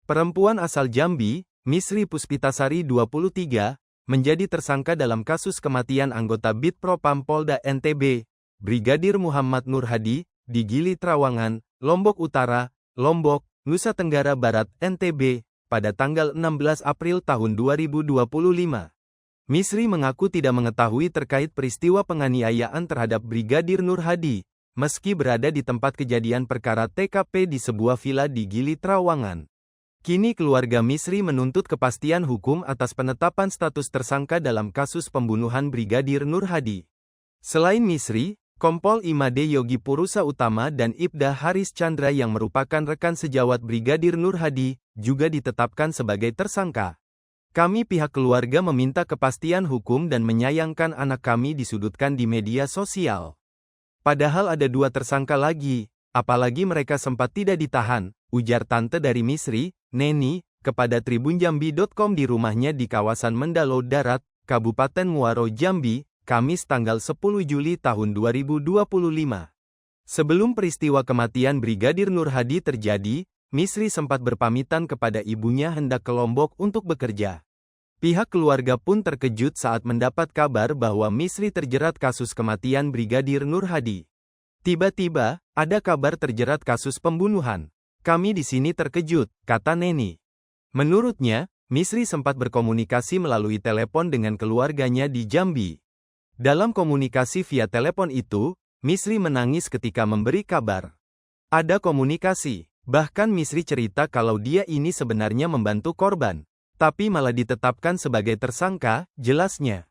Perempuan asal Jambi, Misri Puspitasari 23, menjadi tersangka dalam kasus kematian anggota Bid Propam Polda NTB, Brigadir Muhammad Nur Hadi, di Gili Trawangan, Lombok Utara, Lombok, Nusa Tenggara Barat NTB, pada tanggal 16 April tahun 2025. Misri mengaku tidak mengetahui terkait peristiwa penganiayaan terhadap Brigadir Nur Hadi, meski berada di tempat kejadian perkara TKP di sebuah villa di Gili Trawangan. Kini keluarga Misri menuntut kepastian hukum atas penetapan status tersangka dalam kasus pembunuhan Brigadir Nur Hadi. Selain Misri, Kompol Imade Yogi Purusa Utama dan Ibda Haris Chandra yang merupakan rekan sejawat Brigadir Nur Hadi, juga ditetapkan sebagai tersangka. Kami pihak keluarga meminta kepastian hukum dan menyayangkan anak kami disudutkan di media sosial. Padahal ada 2 tersangka lagi, apalagi mereka sempat tidak ditahan, ujar tante dari Misri, Neni, kepada tribunjambi.com di rumahnya di kawasan Mendalo Darat, Kabupaten Muaro Jambi, Kamis tanggal 10 Juli tahun 2025. Sebelum peristiwa kematian Brigadir Nur Hadi terjadi, Misri sempat berpamitan kepada ibunya hendak ke Lombok untuk bekerja. Pihak keluarga pun terkejut saat mendapat kabar bahwa Misri terjerat kasus kematian Brigadir Nur Hadi. Tiba-tiba, ada kabar terjerat kasus pembunuhan. Kami di sini terkejut, kata Neni. Menurutnya, Misri sempat berkomunikasi melalui telepon dengan keluarganya di Jambi. Dalam komunikasi via telepon itu, Misri menangis ketika memberi kabar. Ada komunikasi, bahkan Misri cerita kalau dia ini sebenarnya membantu korban, tapi malah ditetapkan sebagai tersangka, jelasnya.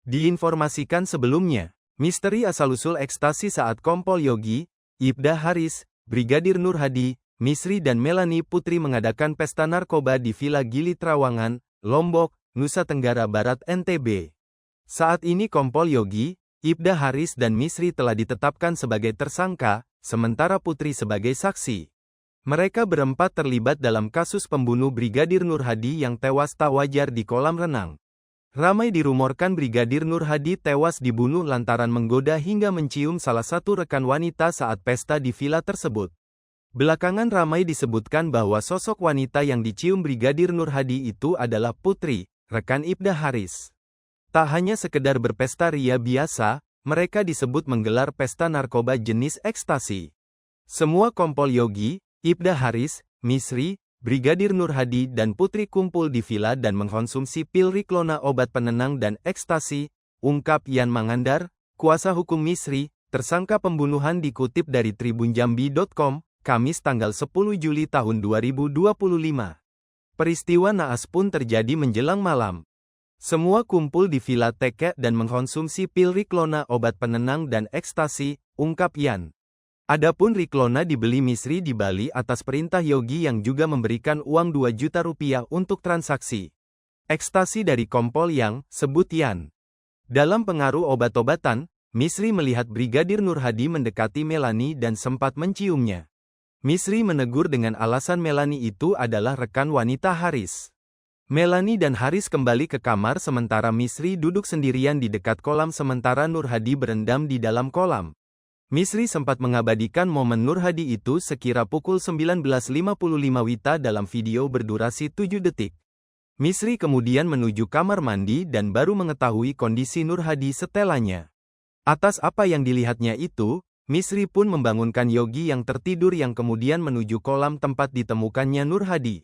Diinformasikan sebelumnya, misteri asal-usul ekstasi saat Kompol Yogi, Ibda Haris, Brigadir Nur Hadi, Misri dan Melani Putri mengadakan pesta narkoba di Villa Gili Trawangan, Lombok, Nusa Tenggara Barat NTB. Saat ini Kompol Yogi, Ibda Haris dan Misri telah ditetapkan sebagai tersangka, sementara Putri sebagai saksi. Mereka berempat terlibat dalam kasus pembunuh Brigadir Nur Hadi yang tewas tak wajar di kolam renang. Ramai dirumorkan Brigadir Nur Hadi tewas dibunuh lantaran menggoda hingga mencium salah satu rekan wanita saat pesta di villa tersebut. Belakangan ramai disebutkan bahwa sosok wanita yang dicium Brigadir Nur Hadi itu adalah Putri, rekan Ibda Haris. Tak hanya sekedar berpesta ria biasa, mereka disebut menggelar pesta narkoba jenis ekstasi. Semua Kompol Yogi, Ibda Haris, Misri, Brigadir Nur Hadi dan Putri kumpul di villa dan mengkonsumsi pil Riklona obat penenang dan ekstasi, ungkap Yan Mangandar, kuasa hukum Misri, tersangka pembunuhan dikutip dari tribunjambi.com, Kamis tanggal 10 Juli tahun 2025. Peristiwa naas pun terjadi menjelang malam. Semua kumpul di Villa Teke dan mengkonsumsi pil Riklona obat penenang dan ekstasi, ungkap Yan. Adapun Riklona dibeli Misri di Bali atas perintah Yogi yang juga memberikan uang 2 juta rupiah untuk transaksi ekstasi dari Kompol yang, sebut Yan. Dalam pengaruh obat-obatan, Misri melihat Brigadir Nur Hadi mendekati Melani dan sempat menciumnya. Misri menegur dengan alasan Melani itu adalah rekan wanita Haris. Melani dan Haris kembali ke kamar sementara Misri duduk sendirian di dekat kolam sementara Nur Hadi berendam di dalam kolam. Misri sempat mengabadikan momen Nur Hadi itu sekira pukul 19.55 WITA dalam video berdurasi 7 detik. Misri kemudian menuju kamar mandi dan baru mengetahui kondisi Nur Hadi setelahnya. Atas apa yang dilihatnya itu, Misri pun membangunkan Yogi yang tertidur yang kemudian menuju kolam tempat ditemukannya Nur Hadi.